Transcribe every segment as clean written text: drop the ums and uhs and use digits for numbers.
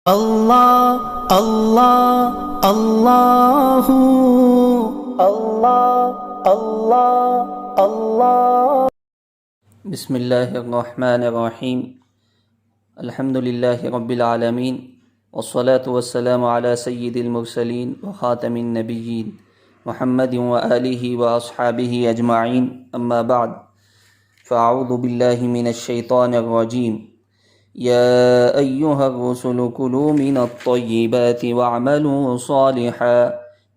اللہ اللہ اللہ اللہ اللہ اللہ۔ بسم اللہ الرحمن الرحیم۔ الحمد للہ رب العالمین، والصلاة والسلام علی سید المرسلین وخاتم النبیین محمد وآلہ واصحابہ اجمعین، اما بعد، فاعوذ باللہ من الشیطان الرجیم۔ یا ایہا الرسل کلوا من الطیبات واعملوا صالحا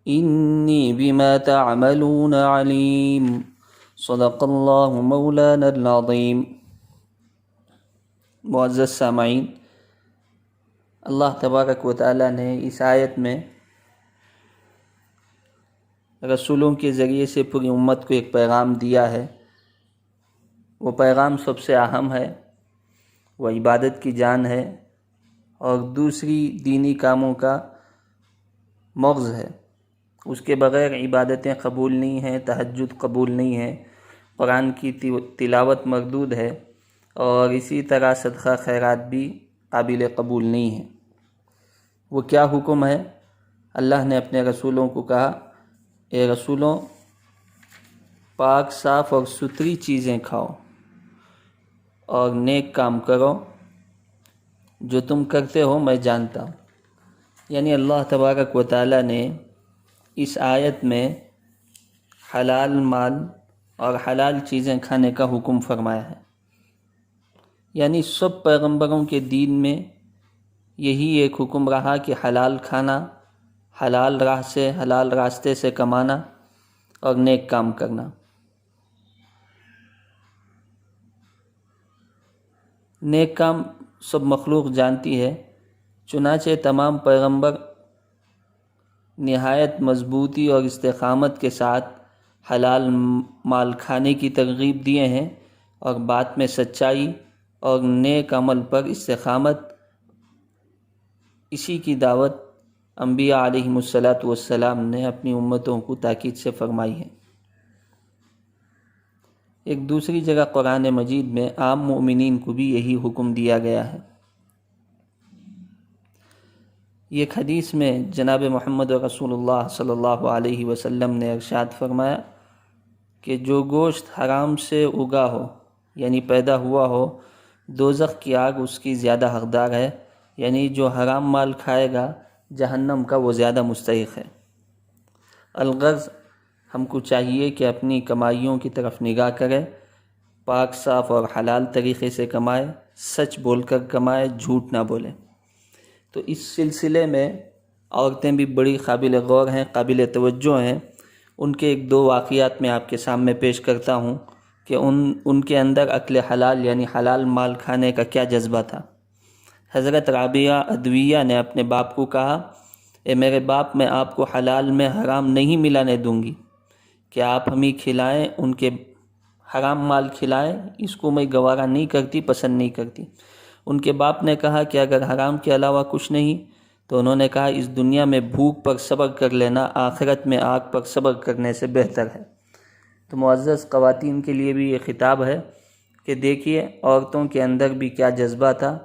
انی بما تعملون علیم۔ صدق اللہ مولانا العظیم۔ معزز سامعین، اللہ تبارک و تعالیٰ نے اس آیت میں رسولوں کے ذریعے سے پوری امت کو ایک پیغام دیا ہے۔ وہ پیغام سب سے اہم ہے، وہ عبادت کی جان ہے اور دوسری دینی کاموں کا مغز ہے۔ اس کے بغیر عبادتیں قبول نہیں ہیں، تہجد قبول نہیں ہے، قرآن کی تلاوت مردود ہے، اور اسی طرح صدقہ خیرات بھی قابل قبول نہیں ہے۔ وہ کیا حکم ہے؟ اللہ نے اپنے رسولوں کو کہا، اے رسولوں، پاک صاف اور ستھری چیزیں کھاؤ اور نیک کام کرو، جو تم کرتے ہو میں جانتا ہوں۔ یعنی اللہ تبارک و تعالیٰ نے اس آیت میں حلال مال اور حلال چیزیں کھانے کا حکم فرمایا ہے۔ یعنی سب پیغمبروں کے دین میں یہی ایک حکم رہا کہ حلال کھانا، حلال راہ سے، حلال راستے سے کمانا اور نیک کام کرنا۔ نیک کام سب مخلوق جانتی ہے، چنانچہ تمام پیغمبر نہایت مضبوطی اور استقامت کے ساتھ حلال مال کھانے کی ترغیب دیے ہیں، اور بات میں سچائی اور نیک عمل پر استقامت، اسی کی دعوت انبیاء علیہم السلام نے اپنی امتوں کو تاکید سے فرمائی ہے۔ ایک دوسری جگہ قرآن مجید میں عام مومنین کو بھی یہی حکم دیا گیا ہے۔ یہ حدیث میں جناب محمد رسول اللہ صلی اللہ علیہ وسلم نے ارشاد فرمایا کہ جو گوشت حرام سے اگا ہو، یعنی پیدا ہوا ہو، دوزخ کی آگ اس کی زیادہ حقدار ہے، یعنی جو حرام مال کھائے گا جہنم کا وہ زیادہ مستحق ہے۔ الغرض، ہم کو چاہیے کہ اپنی کمائیوں کی طرف نگاہ کرے، پاک صاف اور حلال طریقے سے کمائے، سچ بول کر کمائے، جھوٹ نہ بولے۔ تو اس سلسلے میں عورتیں بھی بڑی قابل غور ہیں، قابل توجہ ہیں۔ ان کے ایک دو واقعات میں آپ کے سامنے پیش کرتا ہوں کہ ان کے اندر اکل حلال یعنی حلال مال کھانے کا کیا جذبہ تھا۔ حضرت رابعہ ادویہ نے اپنے باپ کو کہا، اے میرے باپ، میں آپ کو حلال میں حرام نہیں ملانے دوں گی، کہ آپ ہمیں کھلائیں، ان کے حرام مال کھلائیں، اس کو میں گوارا نہیں کرتی، پسند نہیں کرتی۔ ان کے باپ نے کہا کہ اگر حرام کے علاوہ کچھ نہیں، تو انہوں نے کہا اس دنیا میں بھوک پر صبر کر لینا آخرت میں آگ پر صبر کرنے سے بہتر ہے۔ تو معزز خواتین کے لیے بھی یہ خطاب ہے کہ دیکھیے عورتوں کے اندر بھی کیا جذبہ تھا۔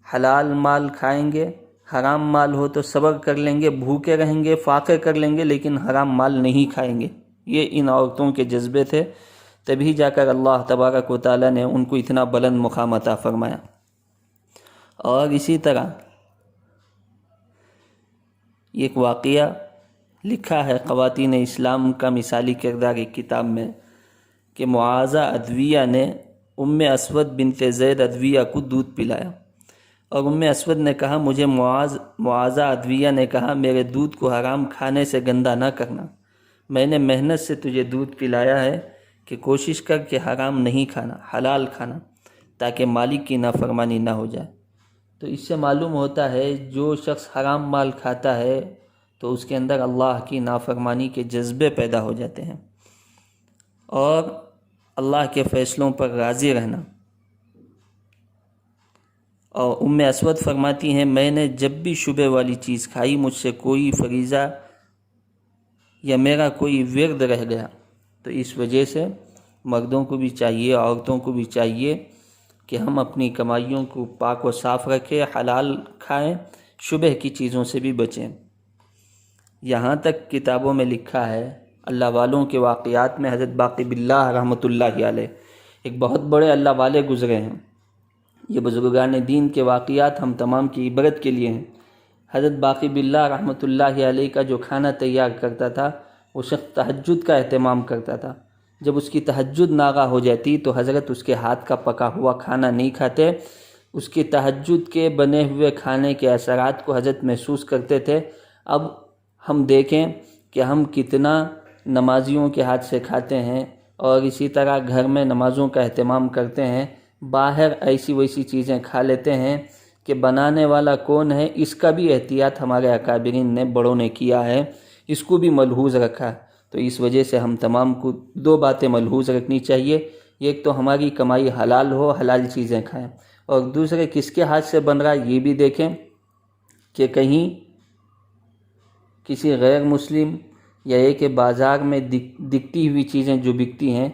حلال مال کھائیں گے، حرام مال ہو تو صبر کر لیں گے، بھوکے رہیں گے، فاقے کر لیں گے، لیکن حرام مال نہیں کھائیں گے۔ یہ ان عورتوں کے جذبے تھے، تبھی جا کر اللہ تبارک و تعالیٰ نے ان کو اتنا بلند مقام عطا فرمایا۔ اور اسی طرح ایک واقعہ لکھا ہے خواتین اسلام کا مثالی کردار ایک کتاب میں، کہ معاذہ ادویہ نے ام اسود بنت زید ادویہ کو دودھ پلایا، اور ام اسود نے کہا، مجھے معاذہ ادویہ نے کہا میرے دودھ کو حرام کھانے سے گندا نہ کرنا، میں نے محنت سے تجھے دودھ پلایا ہے کہ کوشش کر کے حرام نہیں کھانا، حلال کھانا، تاکہ مالک کی نافرمانی نہ ہو جائے۔ تو اس سے معلوم ہوتا ہے جو شخص حرام مال کھاتا ہے تو اس کے اندر اللہ کی نافرمانی کے جذبے پیدا ہو جاتے ہیں، اور اللہ کے فیصلوں پر راضی رہنا۔ اور ام اسود فرماتی ہیں، میں نے جب بھی شبہ والی چیز کھائی، مجھ سے کوئی فریضہ یا میرا کوئی ورد رہ گیا۔ تو اس وجہ سے مردوں کو بھی چاہیے، عورتوں کو بھی چاہیے کہ ہم اپنی کمائیوں کو پاک و صاف رکھیں، حلال کھائیں، شبہ کی چیزوں سے بھی بچیں۔ یہاں تک کتابوں میں لکھا ہے، اللہ والوں کے واقعات میں حضرت باقی باللہ رحمۃ اللہ علیہ ایک بہت بڑے اللہ والے گزرے ہیں۔ یہ بزرگان دین کے واقعات ہم تمام کی عبرت کے لیے ہیں۔ حضرت باقی باللہ رحمۃ اللہ علیہ کا جو کھانا تیار کرتا تھا، وہ شخص تہجد کا اہتمام کرتا تھا۔ جب اس کی تہجد ناغہ ہو جاتی تو حضرت اس کے ہاتھ کا پکا ہوا کھانا نہیں کھاتے، اس کی تہجد کے بنے ہوئے کھانے کے اثرات کو حضرت محسوس کرتے تھے۔ اب ہم دیکھیں کہ ہم کتنا نمازیوں کے ہاتھ سے کھاتے ہیں اور اسی طرح گھر میں نمازوں کا اہتمام کرتے ہیں، باہر ایسی ویسی چیزیں کھا لیتے ہیں کہ بنانے والا کون ہے اس کا بھی احتیاط ہمارے اکابرین نے بڑوں نے کیا ہے، اس کو بھی ملحوظ رکھا۔ تو اس وجہ سے ہم تمام کو دو باتیں ملحوظ رکھنی چاہیے، ایک تو ہماری کمائی حلال ہو، حلال چیزیں کھائیں، اور دوسرے کس کے ہاتھ سے بن رہا ہے یہ بھی دیکھیں کہ کہیں کسی غیر مسلم یا یہ کہ بازار میں دکھتی ہوئی چیزیں جو بکتی ہیں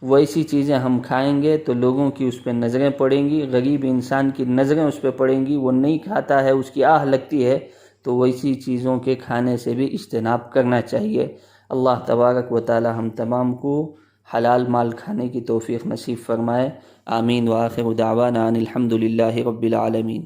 ویسی چیزیں ہم کھائیں گے تو لوگوں کی اس پہ نظریں پڑیں گی، غریب انسان کی نظریں اس پہ پڑیں گی، وہ نہیں کھاتا ہے، اس کی آہ لگتی ہے، تو ویسی چیزوں کے کھانے سے بھی اجتناب کرنا چاہیے۔ اللہ تبارک و تعالی ہم تمام کو حلال مال کھانے کی توفیق نصیب فرمائے۔ آمین۔ وآخر دعوانا ان الحمد للہ رب العالمین۔